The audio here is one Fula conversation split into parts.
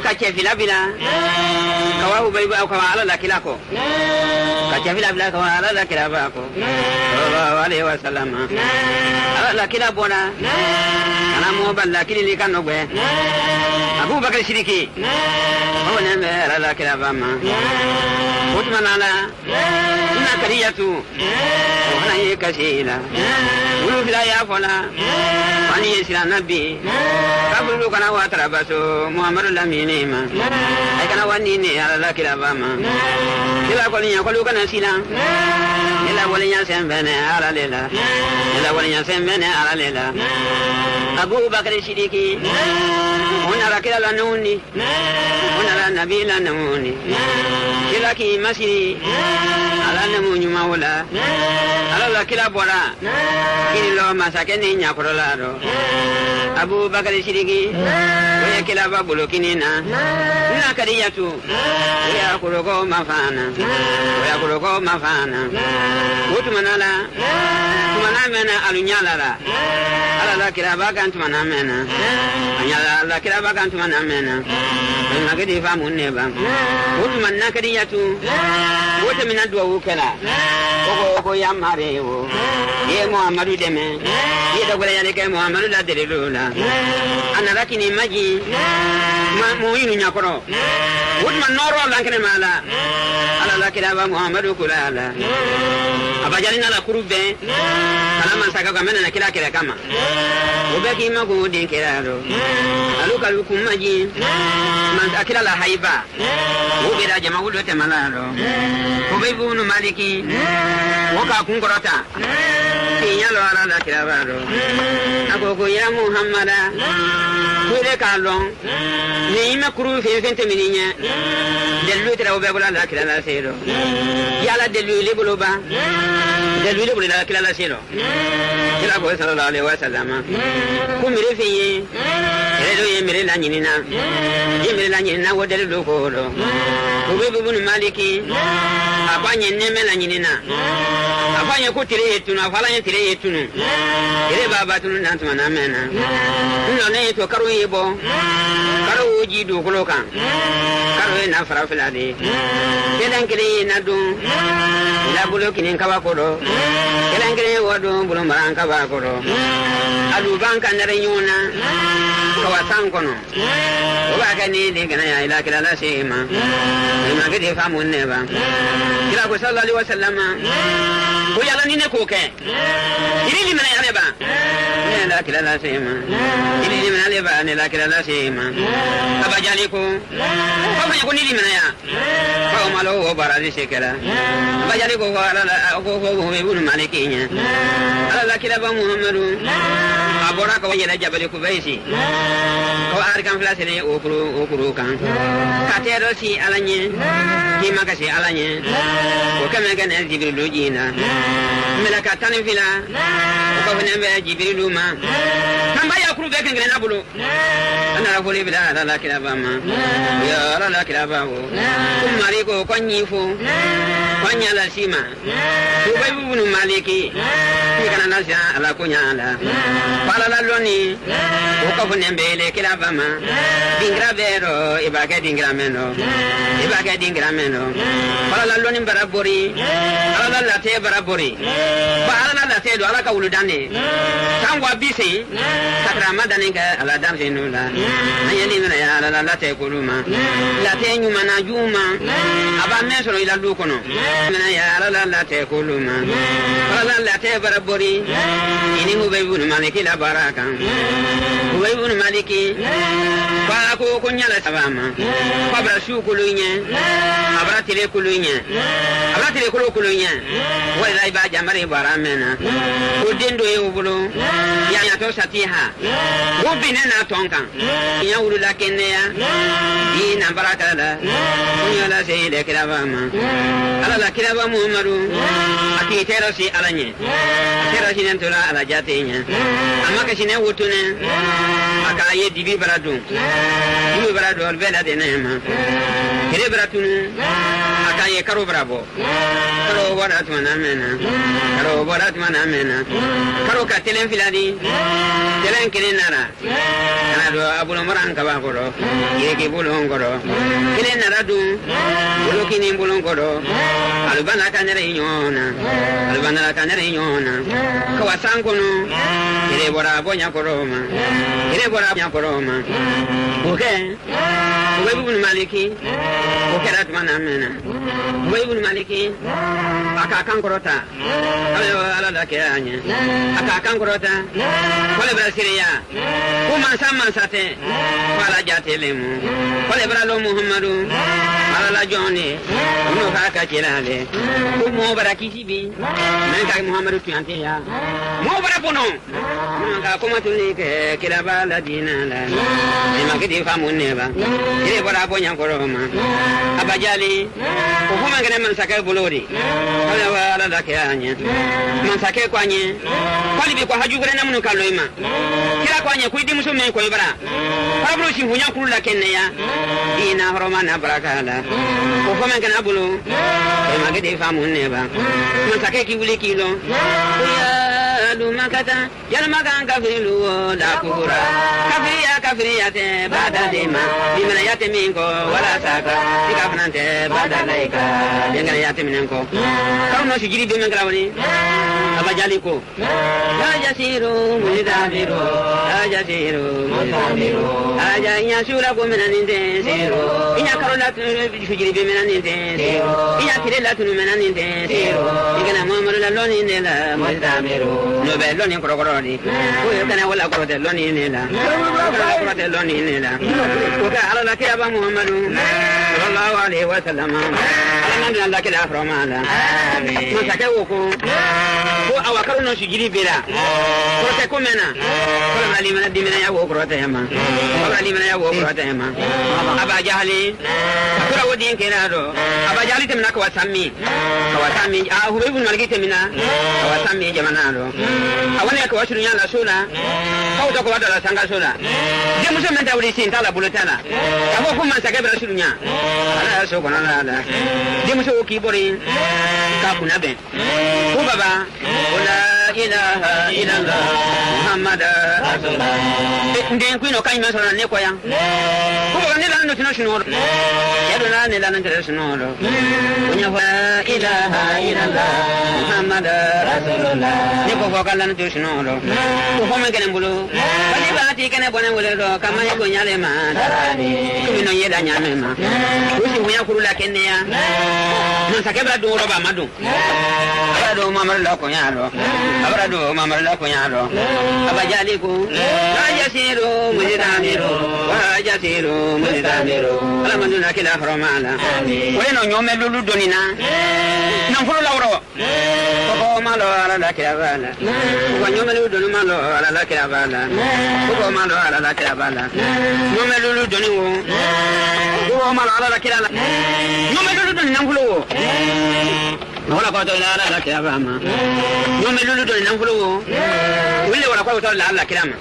kache fila bila kawa ubaibu au kawa ala lakila ko kache fila bila kawa ala lakila ba ko sallallahu alaihi wasallam ala lakila bona ana mo ba lakili ni kanogwe Abu Bakar Siddiq ona me ala lakila ba ma Uthman ala ina kariyatu ona ye kasila ulu bila ya fola ani yesira nabi kabulu kana wa tarabaso Muhammadu lamine ma ay kana wani ne ala lakila ba ma ila ko nya ko lu kana sila ila wala nya sembene ala lela ila wala nya sembene ala lela Abu Bakar Siddiq ona lakila lanuni ona la nabi lanuni ila ki masiri ala namu nyuma wala ala lakila bora kini lo masake ni nya korola ro Abu Bakar Siddiq oya kila ba bulo kinina na kariyatu oya kurogo mafana utumanala tumana mena alunyala la ala la kila ba kan tumana mena anyala la kila ba kan tumana mena ngagedi fa munne ba utumanna kariyatu utumina duwa ukela ogo yamare wo ye Muhammadu deme ye dogole yani ke Muhammadu la delilula anara kini maji ma muinu nyakoro wudman noro lankene mala ala la kila ba Muhammadu kulala abajalina la kurube kala man saka kamena na kila kama ubeki mago din kiraro aluka lukum maji man akila la haiba ubira jama wulo te malaro ubeibu no maliki woka kungorota nyalo ala la kirabaro agogo ya Muhammada kure kalon ni ma kuru fente mininya delu tira obe bula la kirala sero yala delu le buluba delu le bula la kirala sero kila ko sallallahu alaihi wasallam ku mire fiye redo ye mire la nyinina wo delu ko do obe bubun maliki abanye neme la nyinina abanye ko tire etuna fala nye tire etunu ire baba tunu nantuma na mena no ne to karo yebo karo uji du kolokan karo na farafila de kedan kire na du la bulo kinin kaba kodo kedan kire wodo bulo maran kaba kodo alu banka ndare nyona kawa sankono oba kani de kana ya ila kila la sema ma gede famu neba kila ko sallallahu alaihi wasallam ko yalla ni ne ko ke ili mana yale ba ne la kila la sema ili mana le ba ne la kila la sema abajali ko ko ni mana ya ko malo wo baradi sekela abajali ko ala ko me bun malikinya ala la kila ba Muhammadu abora ko yela jabali ko baisi ko arkan flasene okuru kan katero si alanye ki makasi alanye ko kamega ne jibril jina melaka tan fila ko fene be jibril ma kamba ya kuru be kan na bulu ana la fuli bila la kila ba ma ya la kila ba wo kumari ko konyifu konya la sima ko be bunu maliki ki kana na sha ala kunya ala pala la loni ko fene be le kila ba ma dingra vero ibake dingra meno pala la loni barabori ala la te barabori ba ala la te do ala ka wuludane tangwa bisi sakra madane ga ala damse nula ayeli na ya ala la te kuluma la te nyuma na juma aba mesoro ila dukono na ya ala la te kuluma ala la te barabori ini hubebun maliki la baraka hubebun maliki ba ko kunyala sabama ba bra shu kulunya abra tire kulunya abra tire kulunya wala ba jamare baramena udendo e ubulo ya to satiha ubine na tonka ya urula kenya ina na barakala kunya la se le kirabama ala la kiraba muhammadu aki tero si alanye tero si nentola ala jatenya amaka sine wotune aka ye dibi baradu albela de nema kire baratunu aka ye karo bravo karo warat manamena karo ka telen filadi telen kirenara do abulo maran ka ba goro yeke bulon goro kilen nara du bulo kini bulon goro albana kanere nyona kawasan kono kire bora bonya koroma okay ibn maliki okerat manamena ibn maliki aka kan korota ala la ke anya aka kan korota wala brasilia kuma sama sate wala jatelemu wala bralo muhammadu ala la jone no ka chilale mo barakisi bi men ka muhammadu tuante ya mo barapono ka kuma tuni ke kilaba la dinala ni magidi famune ba ile bora bonya koroma abajali ko kuma ngene man sakai bulori wala la ke anya man sakai kwanye kwali bi ko haju gre namunu kaloima kila kwanye ku di musume ko ibara abro si hunya kula kenya ina horomana barakala ko kuma ngene abulu e magidi famune ba man sakai ki wuli kilo ya makata yal magan kafilu da kubura kafiriya te bada dema dimana yate minko wala saka dikafnante bada laika dengana yate minko karuno sigiri be mengala woni abajali ko ya jasiru mulidamiru aja nya sura ko menaninde zero inya karola sigiri be menaninde zero inya kirela tunu menaninde zero ingana mamaro la loni nela mulidamiru no be loni korokori ko kana wala korote loni nela korate loni nela ko ka ala la kiyaba muhammadu sallallahu alaihi wasallam ala la kiyaba fromala amin masake woko ko awakaru no sigiri bela korote ko mena ko ali mena dimena ya woko korote yama aba jahali kura wodi kenado aba jahali temna ko wasami hubibul maliki temina wasami jamanado awane ko wasuru nyala sura ko to ko wadala sanga sura je muso men tawri sin tala bulutala abo ko man sake bra suru nya ala so kono ala je muso ki bori ka kunabe ko baba wala ilaha illallah muhammad rasulullah nden kuino kanyma sura ne ko yang ko ba ne lan no tino shinoro yado na ne lan tino shinoro kunya wa ilaha illallah muhammad rasulullah ne ko ka lan tino shinoro ko ko men kenen bulu bali ba ti kenen bonen wole do kamanya go nyale ma darani kumino yeda nyame ma usi wuya kurula kenya no sakebra do roba madu abado mamar la ko nyalo abado mamar la ko nyalo abajali ko ajasiru mujidamiru ala manduna kila farmala weno nyome lulu donina nan fulo lawro ko malo ala la kila bala ko nyome lulu donu malo ala la kila bala ko malo ala la kila bala nyome lulu doni wo ko malo ala la kila nyome lulu doni nan fulo wo wala ko to la la kila bama nyome lulu doni nan fulo wo wille wala ko to la la kila ma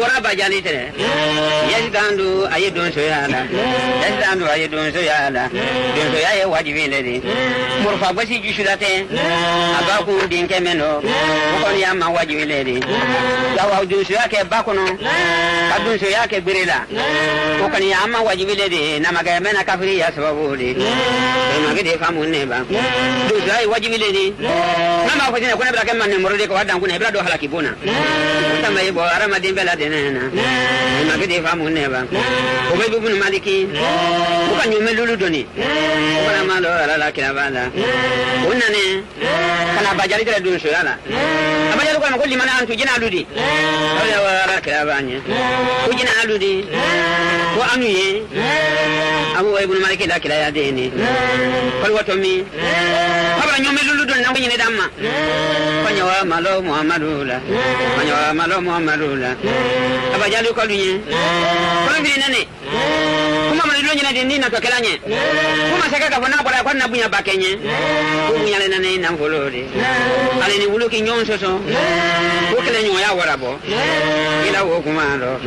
wala bajali tere yasidandu ayedon so yala don so yaye wajibi ledi murfa basi jushulate abaku dinke meno ko ya ma wajibi ledi dawa dun so yake bakono kadun so yake birila ko kan ya ma wajibi ledi na maga mena kafiri ya sababu de magede famunne ba do sai wajibi ledi na ma ko ne ko ne bra kemanne morode ko wadan ko ne bra do halaki bona tamay bo arama dimbela de nena magede famunne ba ko be ibn maliki ko kan nyome lulu doni ko na malo ala kila bala unane kana bajali tele dun so yala abajali ko ko limana antu jina ludi ala kila banya ko jina ludi ko anuye abu ibn maliki la kila ya deni ko wato mi abara nyome lulu doni na ko nyine damma ko nyawa malo muhammadula abajali ko lunye ko bi nene mama ni lonye ni na tokelanye kuma saka ka fana kwa na bunya bakenye bunya le na ni na folori ale ni wulu ki nyon soso ko kele nyon ya wara bo ila wo kuma ro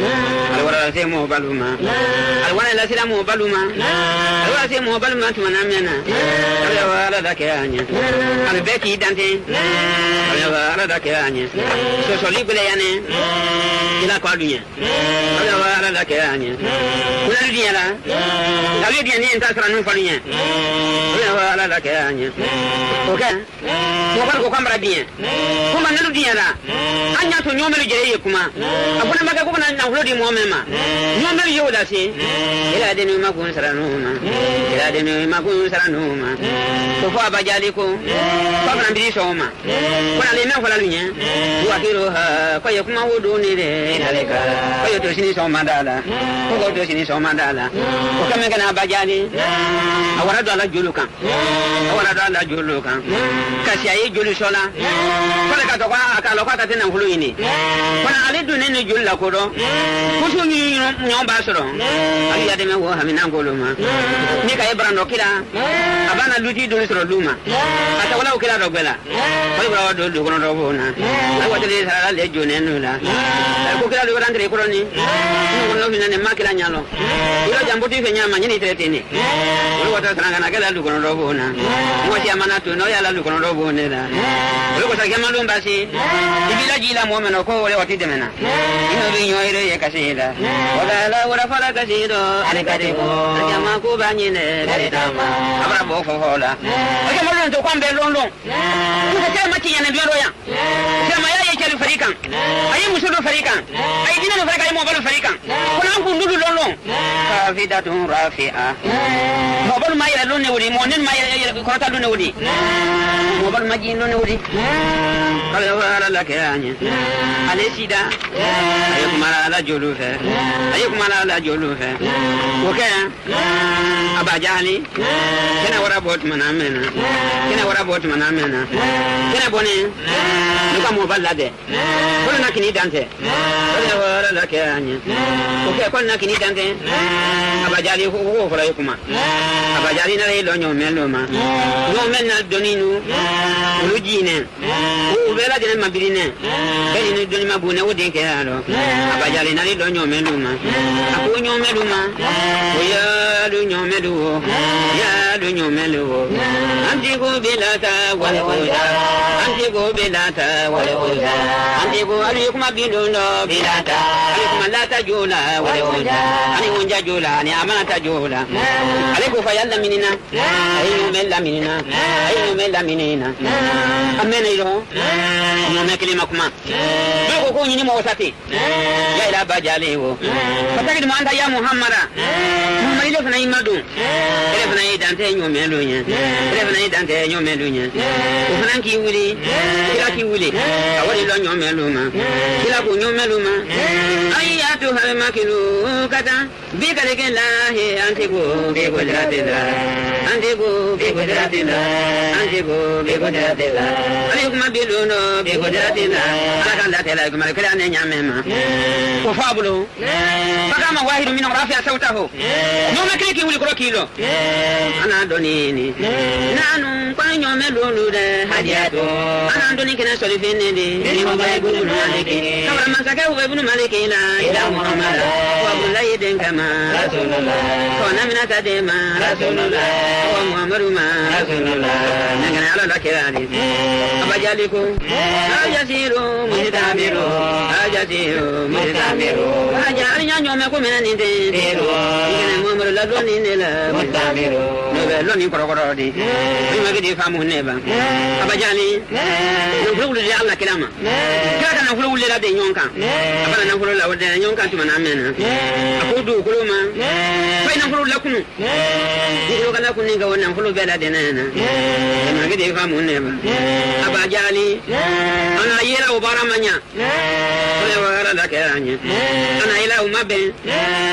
ale wara se mo baluma ale wala la sila mo baluma ale wala se mo baluma tu na mena ale wala da ke anya ale beki dante ale wala da ke anya soso libre yane ila kwa dunya ale wala da ke anya kula dunya la ale dunya ni enta sra nu falunya ale wala da ke anya okay mo ko kamera dunya kuma na dunya la anya to nyomelu jere kuma abuna maga ko na na hulodi mo mema nyomelu yo da si ila de ni ma kun sra nu ma ila de ni ma kun sra nu ma ko fa ba jali ko fa na bi so ma ko na le na fa la dunya wa kiro ha ko ye kuma wudu ni de daleka ko yo to sini so ma dala ko to sini so ma dala ko kame kana ba jali awara do ala julukan kasi ayi julu sola ko le ka to ka lo ka ta tin na hulu ini ko na ale du ne ni julu la ko do ko so ni nyon ba so do ali ya de me wo ha mi na ngolo ma ni ka e brando kila abana luti do so luma ata wala o kila do bela ko bra do do ko no do bona ko de sala le jo ne no la ko kila do randre ko ni ko no mi na ne ma kila nyalo ilo jambo ti fe nyama nyini trete ni ko wata sanga na kala do ko no do bona mo si amana to no ya la do ko no do bona la ko sa kema lumba si ibila jila mo meno ko le wati de mena ino bi nyo ire ye kasida wala la wala fala kasido ale kade ko jama ko ba ni ne kade tama abra bo ko hola ake mo lon to kwambe lon lon ko se ma ti yana bi ro ya se ma ya ye chelu farikan ayi musudo farikan ayi dina no farikan mo balu farikan ko nan ko ndudu lon lon kafidatun rafi'a mo balu ma ya lon ne wuri mo nen ma ya ko ta lon ne wuri mo balu ma ji lon ne wuri kala wala la ke anya ale sida ayi kuma la jolu fe ayi kuma la jolu fe oke abajali kena wara bot manamena kena bone nuka mo balade ko na kini dante kala wala la ke anya oke ko na kini dante abajali ko fara kuma abajali na le lo nyo meloma no menna doninu ulujine ubela jene mabirine beni ni doni mabune wodi ke alo abajali na le lo nyo meloma ako nyo meloma oya lu nyo meluwo ya lu nyo meluwo anti ko belata wala wala anti ko belata wala wala anti ko ali kuma biluno belata ali kuma lata jola wala wala ani wonja jola ani amana jola ali ko fayalla minina ayo mella minina amena ilo no mekele makuma do ko nyini mo sati ya ila bajali wo pataki mo anda ya muhammada muhammad ilo fana imadu ele fana idante nyo melunya o fana ki wuli awali lo nyo meluma kila ko nyo meluma ayatu hal makilu kata bi kale ke lahi antiko be godratila ali kuma biluno be godratila ala kan tela kuma kala ne nyamema ko fabulo fakama wahidu min rafi'a sawtahu no mekle ki wuli ko kilo ana donini nanu kwa nyo melulu de hadiato ana doni kena solifene de ni mo bay gulu maliki kawra masaka wo ibn maliki la ila muhammad wa bulay den kama rasulullah ko na mina kadema rasulullah wa muhammadu ma rasulullah ngana ala lakirani abajali ko ajasiru mutamiru ajali nyanyo me ko mena ni de ngene muhammadu la doni ne la mutamiru no be loni korokoro di ma gidi famu ne ba abajali no fulu de Allah kilama kada na fulu le la de nyonka abana na fulu la de nyonka tuma na mena akudu kuluma fa na fulu la kunu ko kala kunu ga wannan fulu be la de nana ma gidi famu ne ba abajali ana yela ubara manya ole wara da kanya ana yela umabe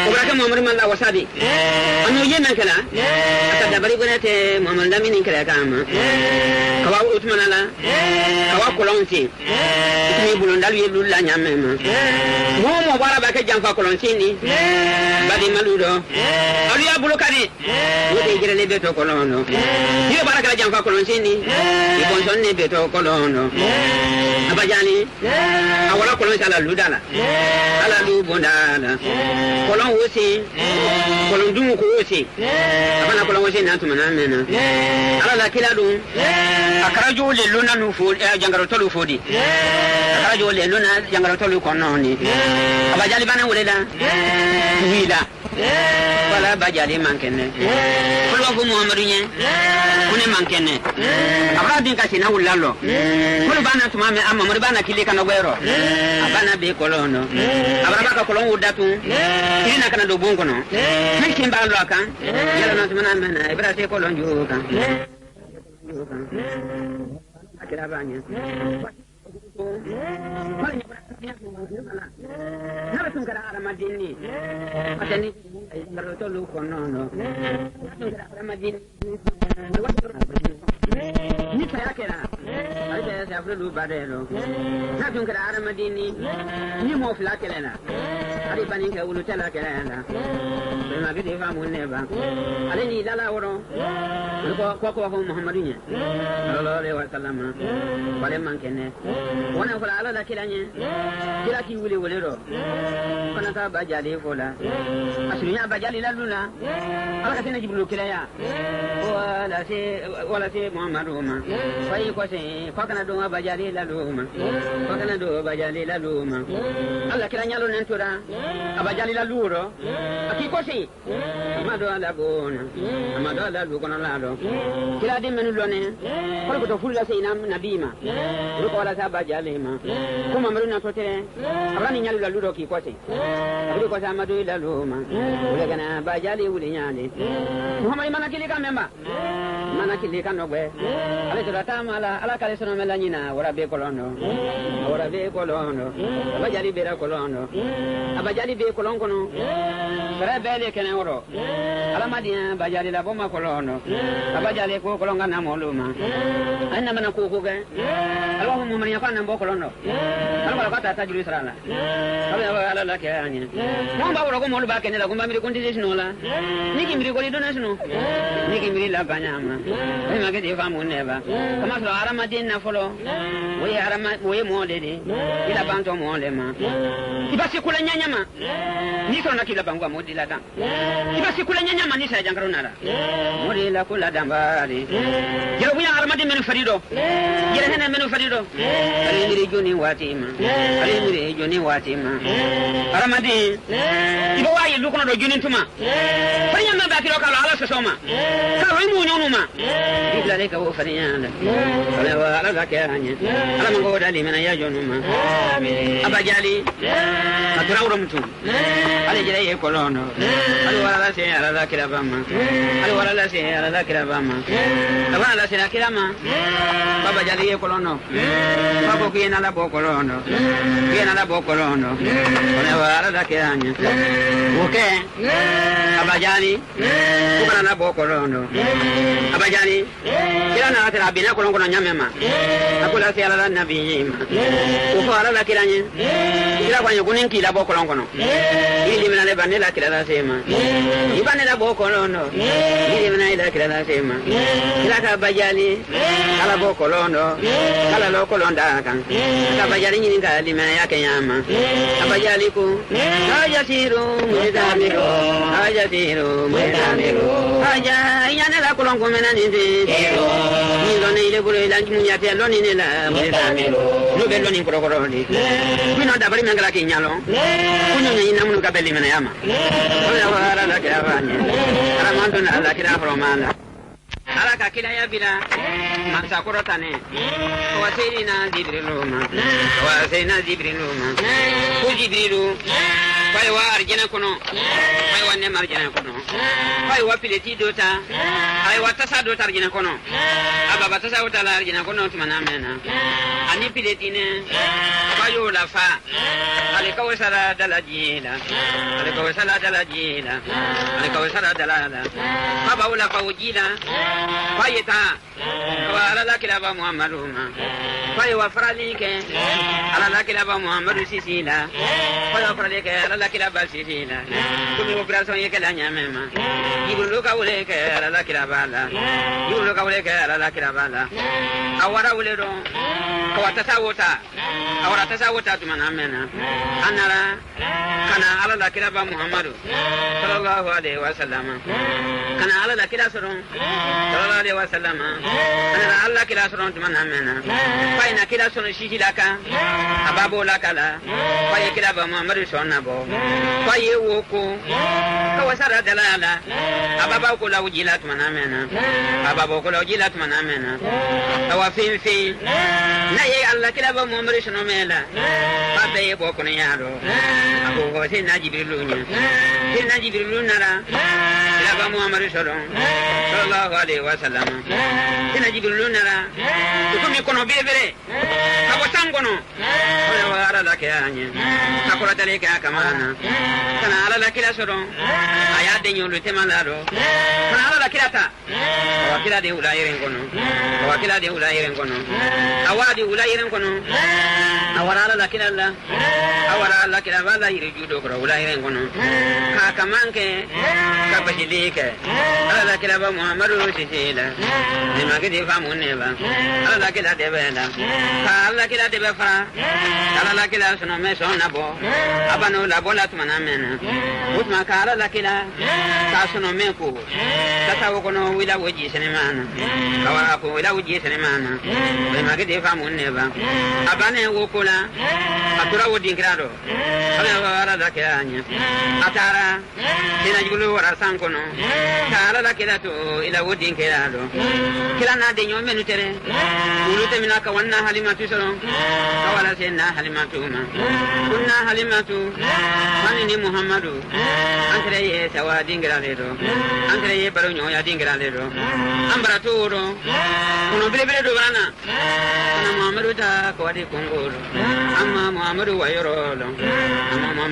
obraka muhammad malla wasadi anu yemen kala akada bari gonate muhammad lamini kala kama kawa utmana la kawa kolonti ni bulondal ye lulla nyamema mo bara ba ke jamfa kolonti ni badi maludo Alia Bulokari, with the Beto Colono. Here Baraka Jampa Colonsini, the Consoni Beto Colono. Abajani, our Colonsala Ludana, Alalu Bondana, Colon Wusi, Colondu Kusi, Abana Colonsi Natumanamena, Ala Kiladu, Akaraju Luna Nufu, Jangarotolu Fodi, Akaraju Luna, Jangarotolu Cononi, Abajali Bana Weda, Vida. Wala bajali mankene kulo fu muhammadunye kune mankene abadin kasina wulalo kulo bana tuma me amma mo bana kilika no gwero abana be kolono abara ka kolon wudatu ina kana do bongo no fikin ba lo kan yala no tuma na mena ibra se kolon ju kan akira banya Naratun kara Ramadini, Atani, Rotolu Konono, Ramadini, Nisakera, I say Abdul Badero, Natun kara Ramadini, Nimo Flakelena, Aribanika Ulutela Kelena, Magadiva will never, Aleni Dala Oro, Koko Muhammadine, Lord Salama, Palemankene, one of Ala Kilanya, Kilaki Willy Willero, Panaka Bajali Fola, Asuna Bajali Luna, Alacena Bulukaya, or I say Mamaruma, why you was a Pacanado Bajali La Luma, Pacanado Bajali La Luma, Alacana Nantura, Abajali La Luro, Akikosi, Amado Lagona, Amado Lagunalado, Kiladi Menulone, Polko Fulla Sainam Nadima, Rukola Bajalima, Kumaruna Pote, running a Ludo Kikosi, because Amadu La Luma, Ulagana Bajali Uliani, Muhammad Manakilika member, Manakilika no way, Alexatamala, Alacalisano Melanina, or a be colono, or a be colono, Bajali Bera Colono, Abajali be Coloncono, Rebele Canoro, Alamadia, Bajali La Boma Colono, Abajali Colongana Moluma, and Namanakuga, Along Mumaniapan and Bocolono, Alabata Jerusalem, Alakania, one Bago back in the Gumami Conditionola, Nicky Mirigoli National, Nicky Mirilla Banama, Magadi Famu never, Kamaslo Aramadina follow, we are way more lady, Ila Banto Molema, Ibasicula Yama, Nisona Kilabanga Modilata, Ibasicula Yama Nisa Jangaronara, Modila Kula Dambari, Yawi Armadin Ferido, Yerena Menuferido, Juni Watima, Juni Watima, Aramadi, why you look on the Juni Tuma, Payama Bakiraka Alasoma, Karimu Numa, Iblaka Fariana, Alakanya, Alamangoda Limana Jonuma, Abajali, Ataurum too, Alijay Colono, Alwala say Alakirabama, Alwala say Alakirabama, Avala say Akirama, Babajali Colono, Pabo Kiana Bocolono, Kiana Bocolono, whenever Alakiranya, okay, Abajali, Kupana Bocolono, Abajali, Kirana Rabina Colongo Yamema, Akula Sierra Nabi, Ufara Kiranya, Kira Yuninki La Bocolongo, Ilimana Vanilla Kira Sema, Ibanela Bocolono, Ilimana Kira Sema, Kiraka Bajali, Alabocolono, Alalo Colonda, Kabajali in Galimaya Kayama, Abajaliku, Ayasiru, Medamiro, Ayasiru, Medamiro, Ayana Colongo Menani, Nilone, Languia, Lonina, Medamiro, Lubeloni Procuroni. We know that very Mangalaki Yalo, Unamu Cabelli Manayama, Aramantuna, Lakira Romana. Alaka Kilaya Villa, Mansakurotane, Wasina Dibriluma, Wasina Dibriluma, Ujibrilu, Paiwa Argenacono, Paiwa Nemargenacono, Paiwa Pileti Dota, Iwatasa Dota Argenacono, Ababatasa Utala Argenacono to Manamena, Ani Piletine, yo la fa ale ko sara dala jina ale ko sara dala jina ale ko sara dala la fa ba wala fa ujina fa yeta wa ala la kilaba muhammaduma fa wa farali ke ala la kilaba muhammadu sisila fa wa farali ke ala la kilaba sisila kumi operation ye kala nyamema yibulu ka wule ke ala la kilaba la yibulu ka wule ke ala la kilaba la awara wule do ko tasawuta awara tasawuta tumana mena anara kana ala la kilaba muhammadu sallallahu alaihi wasallam kana ala la kilaba sallallahu alaihi wasallam anara alla kilaba tumana mena faina kilaba shishilaka ababo la kala faye kilaba muhammadu sonnabo faye woko kawasara dalala ababa ko la ujila tumana mena ababa ko la ujila tumana mena awafin fi na ye alla kilaba muhammadu sonnomela babe bo ko ne yaro ako ko sinna jibrilu nara kilaba muhammadu sallallahu alaihi wasallam sinna jibrilu nara ko mi kono bebere abo tangono wala ara la kanya akora tale ka kamana kana ala la kila soron aya de nyolo temalaro kana ala la kilata wakila de ulairen kono wakila de ulairen kono awadi ulairen kono awara la kilala awara la kilala la irijudo ko ulairen kono ka kamanke ka bajilike ala la kilaba muhammadu sisila de magidi famuneba ala la kilala de bela ka ala kilala de befara ala la kilala sono me sonna bo abano la bola tumana mena utma ka ala la kilala ka sono me ko tata wokono wila woji senemana kawara ko wila woji senemana be magidi famuneba abane wokola atura wodi grado ala wara da kanya atara dina julu wara sankono kala la kila to ila wodi grado kila na de nyome nutere ulute minaka wanna halimatu solo kawala senna halimatu ma kunna halimatu manini muhammadu antre ye sawa dingrale do antre ye baro nyoya dingrale do ambara turo uno bile do bana ana muhammadu ta ko di kongolo amma muhammadu wayrolo amma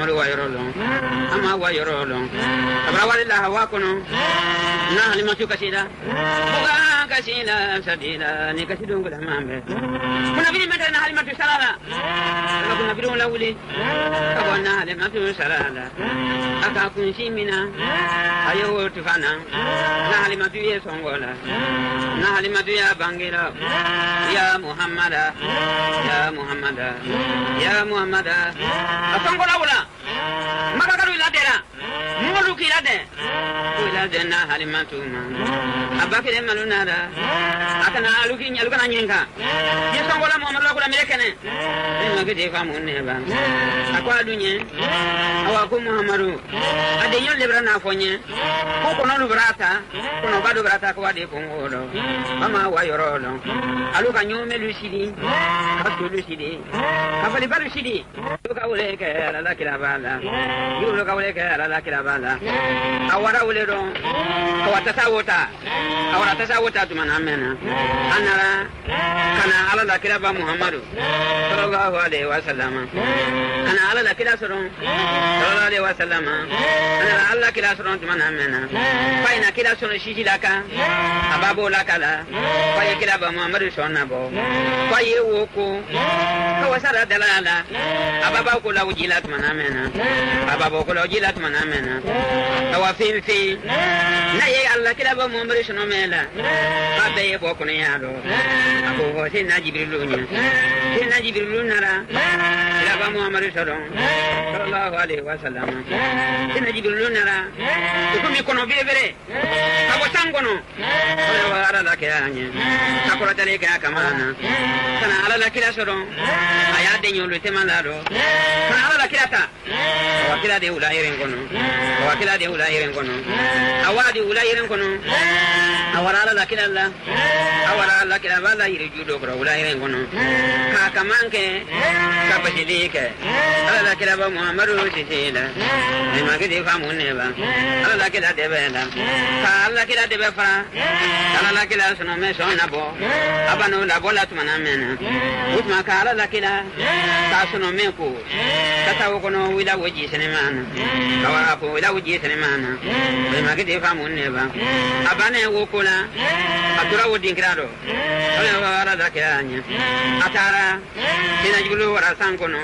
wayrolo abra wala hawa kono na halimatu kasida buga kasida sadila ni kasido ngula mambe kuna bini mata na halimatu salala kuna bini wala wuli kabona halimatu salala aka kunshimina ayo tufana na halimatu ye songola na halimatu ya bangira ya muhammada asongola wala makakaru iladera mulu kilade ilade na halimatu ma abakire malunara akana aluki nyalukana nyenga yesongola muhammadu la kula melekene magide famunne ba akwa dunye awaku muhammadu adenyo lebra na fonye ko kono lubrata kono badu brata ko wade kongolo mama wayorolo aluka nyome lusidi Lucidity. Kafali Barushidi. Look away, la Kilabala. You look away, la Kilabala. Awara Ulero. Awatasa water. Awatasa water to Manamena. Anara. Kana ala la Kilaba Muhammadu. Sallallahu alaihi wasallam. Kana ala la Kilasaron. Sallallahu alaihi wasallam. Anara alla Kilasaron to Manamena. Faina Kilasaron Shishilaka. Ababo Lakala. Faya Kilaba Muhammadu Sonabo. Faya Woko. Kawasara dalala ababa ko la ujilat manamena ababa ko la ujilat manamena tawafin fi na ye alla kilaba muhammadu sonnomela babe bo ko ne yado ako ko sinna jibrilu nara kilaba muhammadu sallallahu alaihi wasallam sinna jibrilu nara ko mi kono bebere abo tangono wala la kanya akora tale ka kamana kana ala la kila soron aya de nyolo temalaro kana ala la kilata wakila de ula iren kono awadi ula iren kono awara la kirala awara la kiraba la yiri judo kro wala yire ngono ka kamanke ka pasilike ala la kiraba muhammadu sisila ni magidi famunne ba ala la kirala debela ka ala kirala debe fra ala la kirala sono me sona bo abano la bola tumana mena utma ka ala la kirala ka sono me ko kata wokono wila woji senemana kawa ko wila woji senemana ni magidi famunne ba abane wokola atura wodin krado ala wara da kiranya atara dina julu wara sankono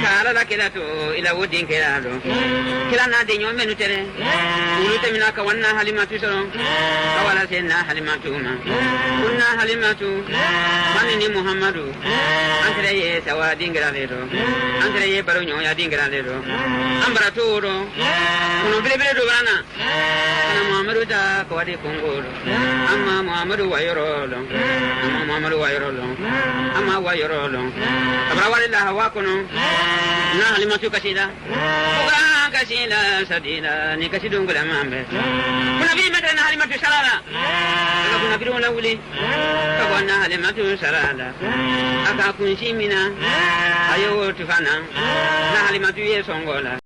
kala da kirato ila wodin krado kirana de nyome nutere ulute minaka wanna halimatu soro kawala senna halimatu ma kunna halimatu manini muhammadu antre ye sawa dingraledo antre ye baronyo ya dingraledo ambara toro kuno bile do bana ana muhammadu da kwadi kongolo amma muhammadu wayrolo amma muhammadu wayrolo amma wayrolo abra walilla hawakono na halimatu kasida buga kasida sadila ni kasidungula mambe kuna bi mata na halimatu salala kuna biru na wuli ka na halimatu salala aka kunshimina ayo tufana na halimatu ye songola